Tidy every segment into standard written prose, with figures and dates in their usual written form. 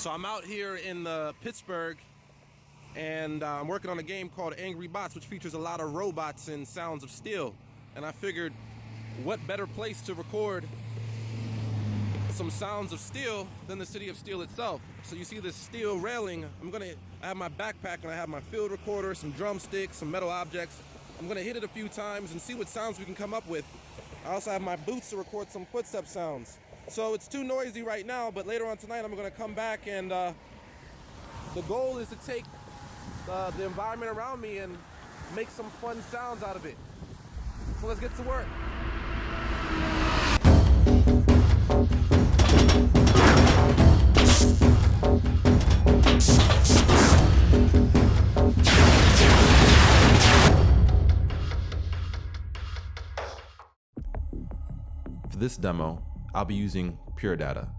So I'm out here in Pittsburgh, and I'm working on a game called Angry Bots, which features a lot of robots and sounds of steel. And I figured, what better place to record some sounds of steel than the city of steel itself. So you see this steel railing. I have my backpack and I have my field recorder, some drumsticks, some metal objects. I'm gonna hit it a few times and see what sounds we can come up with. I also have my boots to record some footstep sounds. So it's too noisy right now, but later on tonight I'm gonna come back, and the goal is to take the environment around me and make some fun sounds out of it. So let's get to work. For this demo, I'll be using PureData,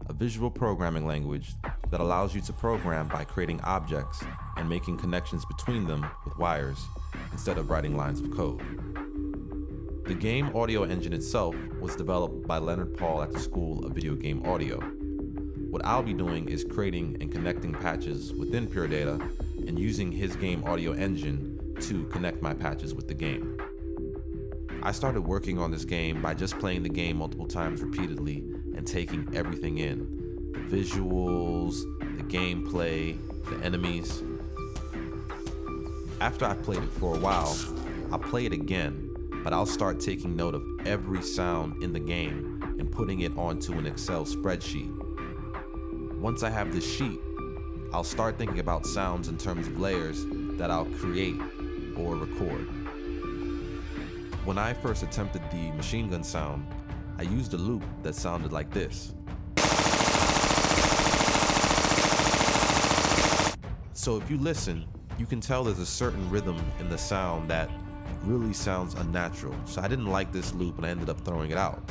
a visual programming language that allows you to program by creating objects and making connections between them with wires instead of writing lines of code. The game audio engine itself was developed by Leonard Paul at the School of Video Game Audio. What I'll be doing is creating and connecting patches within PureData and using his game audio engine to connect my patches with the game. I started working on this game by just playing the game multiple times repeatedly and taking everything in. The visuals, the gameplay, the enemies. After I've played it for a while, I'll play it again, but I'll start taking note of every sound in the game and putting it onto an Excel spreadsheet. Once I have this sheet, I'll start thinking about sounds in terms of layers that I'll create or record. When I first attempted the machine gun sound, I used a loop that sounded like this. So if you listen, you can tell there's a certain rhythm in the sound that really sounds unnatural. So I didn't like this loop and I ended up throwing it out.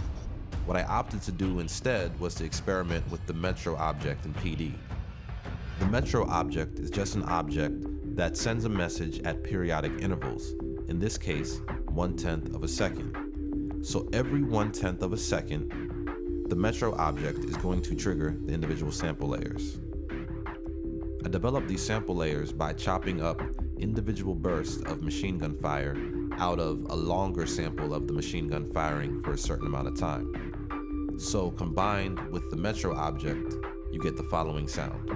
What I opted to do instead was to experiment with the Metro object in PD. The Metro object is just an object that sends a message at periodic intervals, in this case, 1/10 of a second. So every 1/10 of a second, the Metro object is going to trigger the individual sample layers. I developed these sample layers by chopping up individual bursts of machine gun fire out of a longer sample of the machine gun firing for a certain amount of time. So combined with the Metro object, you get the following sound.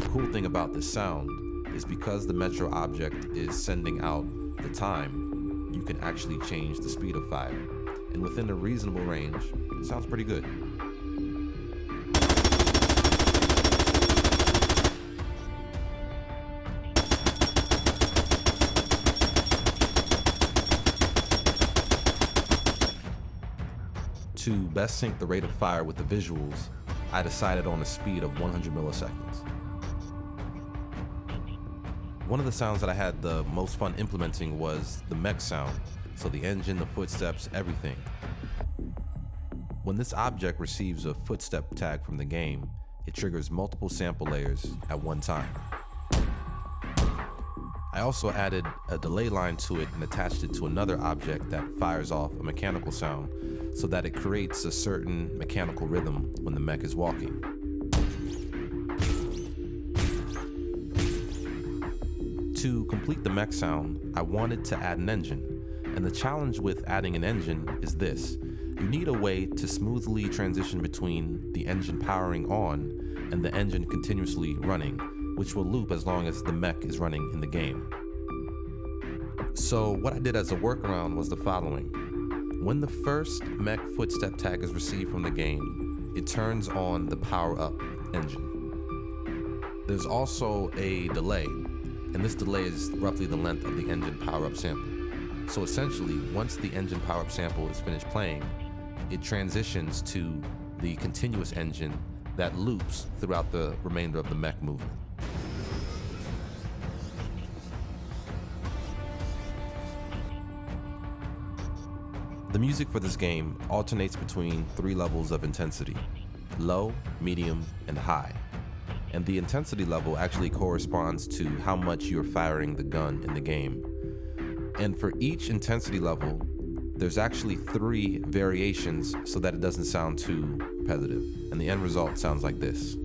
The cool thing about this sound is because the Metro object is sending out the time, you can actually change the speed of fire. And within a reasonable range, it sounds pretty good. To best sync the rate of fire with the visuals, I decided on a speed of 100 milliseconds. One of the sounds that I had the most fun implementing was the mech sound, so the engine, the footsteps, everything. When this object receives a footstep tag from the game, it triggers multiple sample layers at one time. I also added a delay line to it and attached it to another object that fires off a mechanical sound so that it creates a certain mechanical rhythm when the mech is walking. To complete the mech sound, I wanted to add an engine, and the challenge with adding an engine is this. You need a way to smoothly transition between the engine powering on and the engine continuously running, which will loop as long as the mech is running in the game. So what I did as a workaround was the following. When the first mech footstep tag is received from the game, it turns on the power up engine. There's also a delay, and this delay is roughly the length of the engine power-up sample. So essentially, once the engine power-up sample is finished playing, it transitions to the continuous engine that loops throughout the remainder of the mech movement. The music for this game alternates between 3 levels of intensity: low, medium, and high. And the intensity level actually corresponds to how much you're firing the gun in the game. And for each intensity level, there's actually 3 variations so that it doesn't sound too repetitive, and the end result sounds like this.